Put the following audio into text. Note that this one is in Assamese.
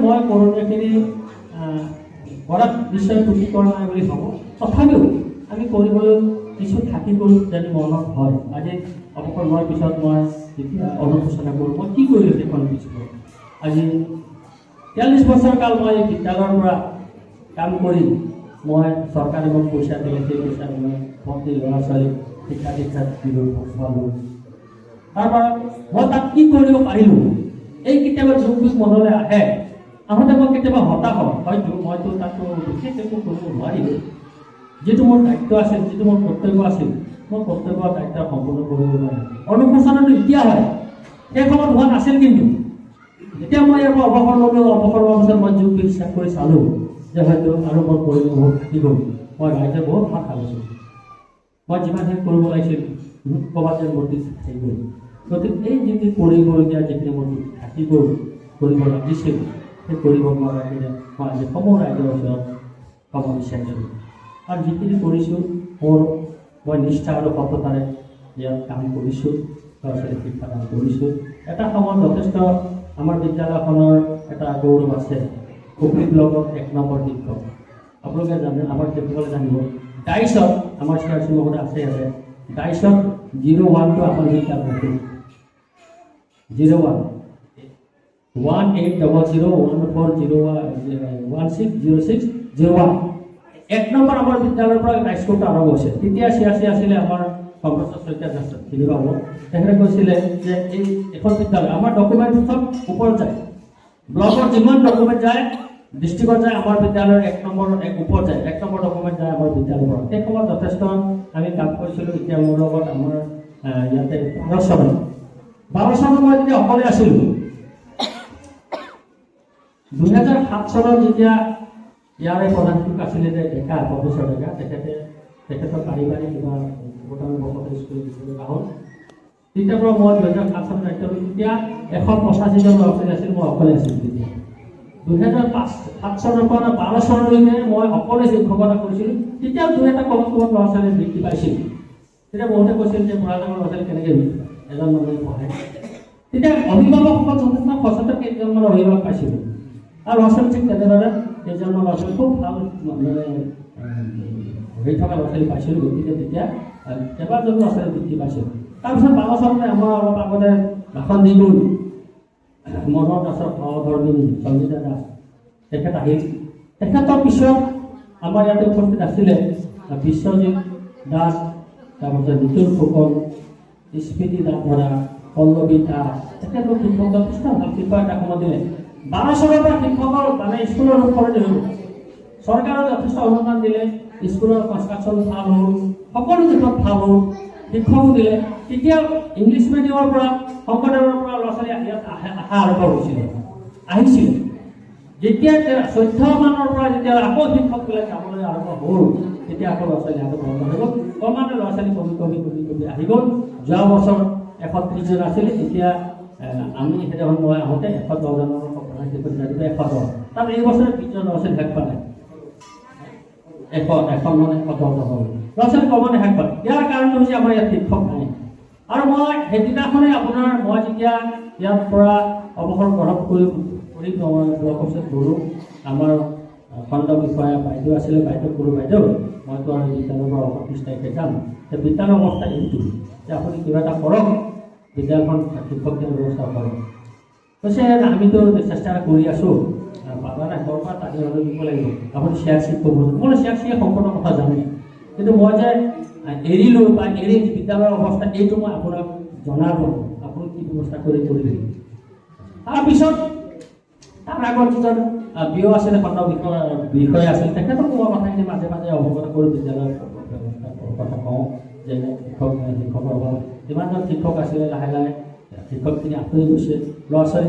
মই কৰোণাখিনি কৰাত নিশ্চয় ত্ৰুটি কৰা নাই বুলি ভাবোঁ। তথাপিও আমি কৰিবলৈ কিছু থাকি গ'ল যদি মনত হয়। আজি অৱসৰ হোৱাৰ পিছত মই যেতিয়া অনুশোচনা কৰোঁ মই কি কৰিলোঁ সেইখন পিছলৈ। আজি 43 বছৰ কাল মই বিদ্যালয়ৰ পৰা কাম কৰি মই চৰকাৰে মোক পইচা দিলে, সেই পইচা মই ভণ্টি ল'ৰা ছোৱালীক শিক্ষা দীক্ষাত দিলোঁ, পঢ়ালোঁ। তাৰপৰা মই তাত কি কৰিব পাৰিলোঁ এই কেতিয়াবা যুগ যুগ মনলৈ আহে। আহোঁতে মই কেতিয়াবা হতাশ হওঁ, হয়তো মইতো তাতো বিশেষ একো কৰিব নোৱাৰিলোঁ। যিটো মোৰ দায়িত্ব আছিল, যিটো মোৰ কৰ্তব্য আছিল, মই কৰ্তব্য দায়িত্ব সম্পূৰ্ণ কৰিব নোৱাৰিলোঁ। অনুশোচনাটো এতিয়া হয়, সেই সময়ত হোৱা নাছিল। কিন্তু যেতিয়া মই ইয়াৰ পৰা অৱসৰ ল'লোঁ, অৱসৰ লোৱাৰ পিছত মই যুগ বিশ্বাস কৰি চালোঁ যে হয়তো আৰু মোৰ কৰিব বহুত থাকি গ'ল। মই ৰাইজে বহুত ভাত খাইছোঁ, মই যিমানখিনি কৰিব লাগিছিল ক'ৰবাত যেন মোৰ থাকি গ'ল। গতিকে এই যিখিনি কৰিবলগীয়া যিখিনি মোৰ থাকি গ'ল, কৰিব লাগিছিল, সেই কৰিব নোৱাৰাখিনি মই আজি সমূহ ৰাইজৰ ওচৰত ক'ব বিচাৰিছোঁ। আৰু যিখিনি কৰিছোঁ মই নিষ্ঠা আৰু সততাৰে ইয়াত কাম কৰিছোঁ, ল'ৰা ছোৱালীক শিক্ষাদান কৰিছোঁ। এটা সময়ত যথেষ্ট আমাৰ বিদ্যালয়খনৰ এটা গৌৰৱ আছে, কপিল ব্লকত 1 নম্বৰ শিক্ষক। আপোনালোকে জানে, আমাৰ তেখেতসকলে জানিব, ডাইছত আমাৰ চিআৰচি মহোদয় আছে ইয়াতে, ডাইছত 01টো আমাৰ বিদ্যালয় 01 18001401160601 1 নম্বৰ আমাৰ বিদ্যালয়ৰ পৰা হাইস্কুলটো আৰম্ভ হৈছে। তেতিয়া চিআৰচি আছিলে আমাৰ কংগ্ৰেছৰ শইকীয়া দাস চিনি পাব। তেখেতে কৈছিলে যে এই এখন বিদ্যালয় আমাৰ ডকুমেণ্ট চব ওপৰত যায়, ব্লকৰ যিমান ডকুমেণ্ট যায়, ডিষ্ট্ৰিক্টত যায়, আমাৰ বিদ্যালয়ৰ 1 নম্বৰ ওপৰত যায়, 1 নম্বৰ ডকুমেণ্ট যায় আমাৰ বিদ্যালয়ৰ পৰা। সেই সময়ত যথেষ্ট আমি কাম কৰিছিলোঁ। এতিয়া মোৰ লগত আমাৰ ইয়াতে 12 চনত মই যেতিয়া অকলে আছিলোঁ, 2007 চনত যেতিয়া ইয়াৰে প্ৰধান শিক্ষক আছিলে যে ডেকা, প্ৰফেচৰ ডেকা, তেখেতৰ পাৰিবাৰিক কিবা ভূটান বসত স্কুল দিবলৈ হ'ল। তেতিয়াৰ পৰা মই 2007 চনত দায়িত্ব ল'লোঁ। তেতিয়া 185জন ল'ৰা ছোৱালী আছিল, মই অকলে আছিলোঁ। তেতিয়া 2007 চনৰ পৰা 12 চনলৈকে মই অকলে শিক্ষকতা কৰিছিলোঁ। তেতিয়াও 2-এটা কমত ল'ৰা ছোৱালী বৃদ্ধি পাইছিল। তেতিয়া বহুতে কৈছিল যে ল'ৰা ছোৱালী কেনেকৈ এজন মানুহে পঢ়ায়। তেতিয়া অভিভাৱকসকল যথেষ্ট সচেতন কেইজনমান অভিভাৱক পাইছিলোঁ। আৰু ল'ৰা ছোৱালী ঠিক তেনেদৰে কেইজনমান ল'ৰা ছোৱালী খুব ভাল মানে হেৰি থকা ল'ৰা ছোৱালী পাইছিলোঁ। গতিকে তেতিয়া কেইবাজন ল'ৰা ছোৱালী বৃদ্ধি পাইছিল। তাৰপিছত 12 চনতে আমাৰ অলপ আগতে ভাষণ দি গ'ল মনৰ দাসৰ সহধৰ্মিনী সঞ্জিতা দাস, তেখেত আহিল। তেখেতৰ পিছত আমাৰ ইয়াতে উপস্থিত আছিলে বিশ্বজিৎ দাস, তাৰপিছত নিতুল ফুকন, স্মৃতি দাসধৰা, পল্লৱী দাস, তেখেতৰ শিক্ষক যথেষ্ট ভাল শিক্ষক এটা সময় দিলে। 12 চনৰ পৰা শিক্ষকৰ মানে স্কুলৰ সলনি হৈ গ'ল। চৰকাৰে যথেষ্ট অনুদান দিলে, স্কুলৰ কনষ্ট্ৰাকশ্যন ভাল হ'ল, সকলো ক্ষেত্ৰত ভাল হ'ল, শিক্ষকো দিলে। তেতিয়া ইংলিছ মিডিয়ামৰ পৰা শংকৰদেৱৰ পৰা ল'ৰা ছোৱালী ইয়াত অহা আৰম্ভ আহিছিল। যেতিয়া 14 মানৰ পৰা যেতিয়া আকৌ শিক্ষকবিলাক যাবলৈ আৰম্ভ হ'ল, তেতিয়া আকৌ ল'ৰা ছোৱালী আকৌ বন্ধ হৈ গ'ল। ক্ৰমান্বয়ে ল'ৰা ছোৱালী কমি আহি গ'ল। যোৱা বছৰ 130 জন আছিলে, এতিয়া আমি সেইদিনাখন মই আহোঁতে 110 জনৰ 110। তাত এই বছৰে 20 জন ল'ৰা ছোৱালী শেষ পালে, 110 হ'ল। ল'ৰা ছোৱালী ক্ৰমান্বয়ে শেষ পালে। ইয়াৰ কাৰণটো হৈছে আমাৰ ইয়াত শিক্ষক নাই। আৰু মই সেইদিনাখনেই মই যেতিয়া ইয়াৰ পৰা অৱসৰ গ্ৰহণ কৰি ব্লক অফিচত গ'লোঁ, আমাৰ খণ্ড বিষয়া বাইদেউ আছিলে, বাইদেউ ক'লোঁ, বাইদেউ মইতো আৰু বিদ্যালয়ৰ পৰা 29 তাৰিখে যাম, বিদ্যালয়ৰ অৱস্থা এইটো যে আপুনি কিবা এটা কৰক, বিদ্যালয়খন শিক্ষক দিয়াৰ ব্যৱস্থা কৰক। কৈছে আমিতো চেষ্টা কৰি আছোঁ, পাবা নাই ক'ৰ পৰা টানি হ'লেও দিব লাগিব, আপুনি চিআৰচিক ক'ব। মই চিআৰচিয়ে সম্পূৰ্ণ কথা জানে, কিন্তু মই যে এৰিলোঁ বা এৰি বিদ্যালয়ৰ অৱস্থা এইটো মই আপোনাক জনাব, আপুনি কি ব্যৱস্থা কৰি দিম। তাৰপিছত তাৰ আগত যিজন বিঅ আছিলে, খণ্ড বিষয়া আছিল, তেখেতক মই কথাখিনি মাজে মাজে অৱগত কৰোঁ, বিদ্যালয়ৰ কথা কওঁ যে শিক্ষকৰ অভাৱ, যিমানজন শিক্ষক আছিলে লাহে লাহে শিক্ষকখিনি আঁতৰি গৈছে, ল'ৰা ছোৱালী